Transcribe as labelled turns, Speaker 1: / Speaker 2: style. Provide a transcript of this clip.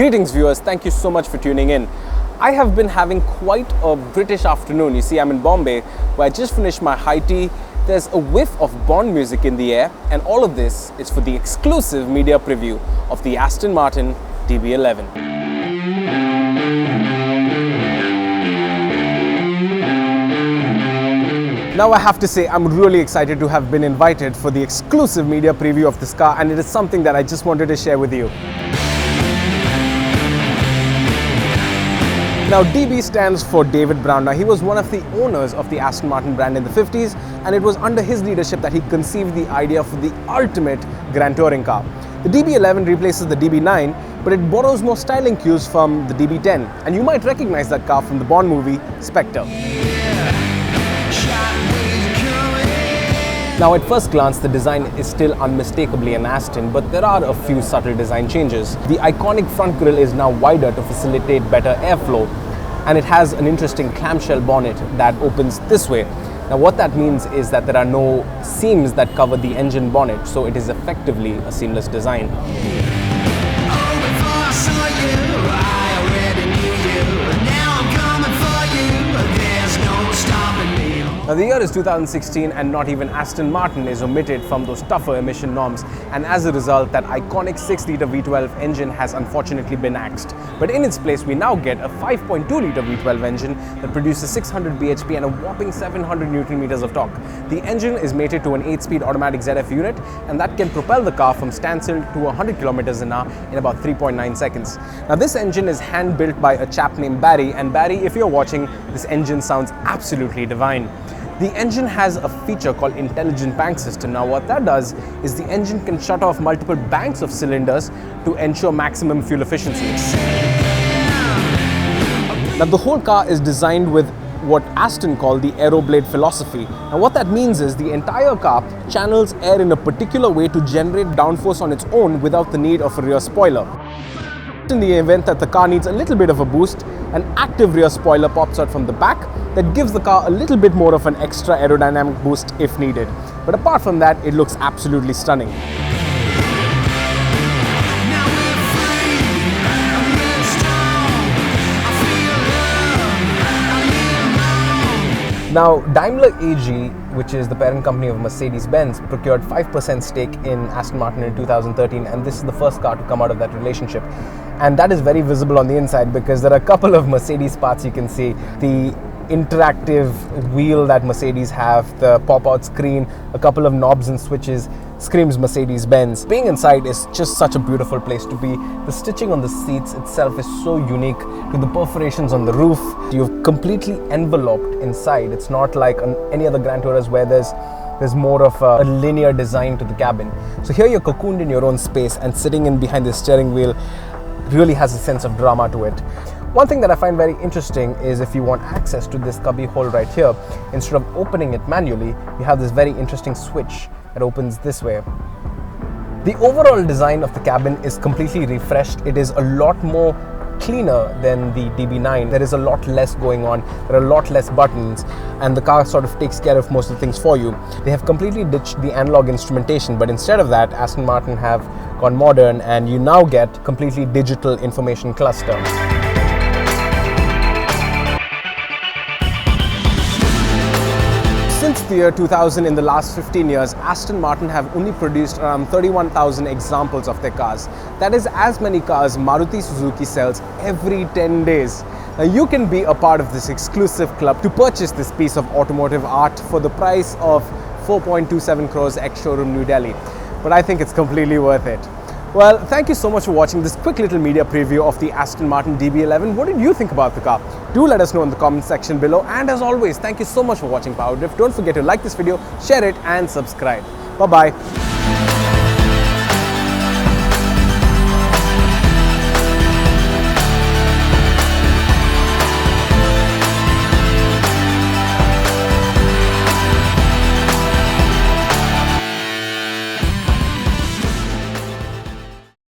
Speaker 1: Greetings viewers, thank you so much for tuning in. I have been having quite a British afternoon. You see, I'm in Bombay where I just finished my high tea. There's a whiff of Bond music in the air, and all of this is for the exclusive media preview of the Aston Martin DB11. Now I have to say I'm really excited to have been invited for the exclusive media preview of this car, and it is something that I just wanted to share with you. Now DB stands for David Brown. Now he was one of the owners of the Aston Martin brand in the 50s, and it was under his leadership that he conceived the idea for the ultimate Grand Touring car. The DB11 replaces the DB9, but it borrows more styling cues from the DB10, and you might recognize that car from the Bond movie Spectre. Now at first glance, the design is still unmistakably an Aston, but there are a few subtle design changes. The iconic front grille is now wider to facilitate better airflow, and it has an interesting clamshell bonnet that opens this way. Now what that means is that there are no seams that cover the engine bonnet, so it is effectively a seamless design. Now the year is 2016 and not even Aston Martin is omitted from those tougher emission norms, and as a result that iconic 6-litre V12 engine has unfortunately been axed. But in its place we now get a 5.2-litre V12 engine that produces 600 bhp and a whopping 700 Nm of torque. The engine is mated to an 8-speed automatic ZF unit, and that can propel the car from standstill to 100 km an hour in about 3.9 seconds. Now this engine is hand built by a chap named Barry, and Barry, if you're watching, this engine sounds absolutely divine. The engine has a feature called Intelligent Bank System. Now what that does is the engine can shut off multiple banks of cylinders to ensure maximum fuel efficiency. Now the whole car is designed with what Aston call the AeroBlade philosophy. Now what that means is the entire car channels air in a particular way to generate downforce on its own without the need of a rear spoiler. In the event that the car needs a little bit of a boost, an active rear spoiler pops out from the back that gives the car a little bit more of an extra aerodynamic boost if needed. But apart from that, it looks absolutely stunning. Now, Daimler AG, which is the parent company of Mercedes-Benz, procured 5% stake in Aston Martin in 2013, and this is the first car to come out of that relationship. And that is very visible on the inside because there are a couple of Mercedes parts you can see. The interactive wheel that Mercedes have, the pop-out screen, a couple of knobs and switches, screams Mercedes-Benz. Being inside is just such a beautiful place to be. The stitching on the seats itself is so unique, to the perforations on the roof. You've completely enveloped inside. It's not like any other Grand Tourers where there's more of a linear design to the cabin. So here you're cocooned in your own space, and sitting in behind the steering wheel really has a sense of drama to it. One thing that I find very interesting is if you want access to this cubby hole right here, instead of opening it manually, you have this very interesting switch that opens this way. The overall design of the cabin is completely refreshed. It is a lot more cleaner than the DB9. There is a lot less going on, there are a lot less buttons, and the car sort of takes care of most of the things for you. They have completely ditched the analog instrumentation, but instead of that, Aston Martin have gone modern, and you now get completely digital information cluster. Since the year 2000, in the last 15 years, Aston Martin have only produced around 31,000 examples of their cars. That is as many cars Maruti Suzuki sells every 10 days. Now you can be a part of this exclusive club to purchase this piece of automotive art for the price of 4.27 crores ex-showroom New Delhi. But I think it's completely worth it. Well, thank you so much for watching this quick little media preview of the Aston Martin DB11. What did you think about the car? Do let us know in the comment section below. And as always, thank you so much for watching PowerDrift. Don't forget to like this video, share it, and subscribe. Bye-bye.